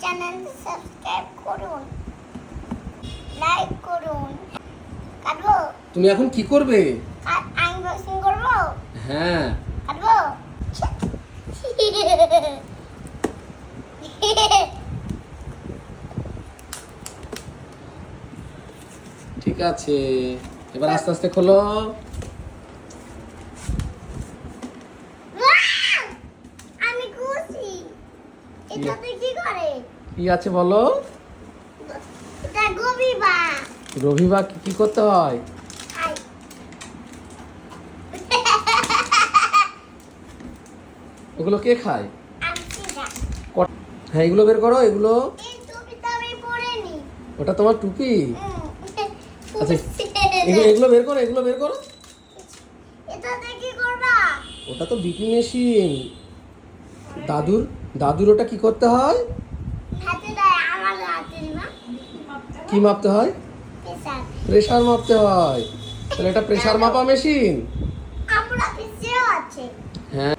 চ্যানেলটি সাবস্ক্রাইব করুন, লাইক করুন। কাটবো? তুমি এখন কি করবে? আনবক্সিং করবো? হ্যাঁ। কাটবো? ঠিক আছে, এবার আস্তে আস্তে খোলো। আমি খুশি। এটাতে কি করে? কি আছে বলো? এটা গবিবা। রবিবার কি করতে হয়? আই। ওগুলো কে খায়? আমচিরা। হ্যাঁ, এগুলো বের করো। এগুলো এই টুপিটা আমি পরিনি। ওটা তোমার টুপি? আচ্ছা, এটা এগুলো বের করো, এগুলো বের করো। এটাতে কি করবা? ওটা তো বিপি মেশিন। দাদুর ওটা কি করতে হয়? হাতে দেয়, আমার হাতে দিবা। কি মাপতে হয়? প্রেসার। প্রেসার মাপতে হয়। তাহলে এটা প্রেসার মাপা মেশিন। আমরা পিছিয়েও আছে। হ্যাঁ।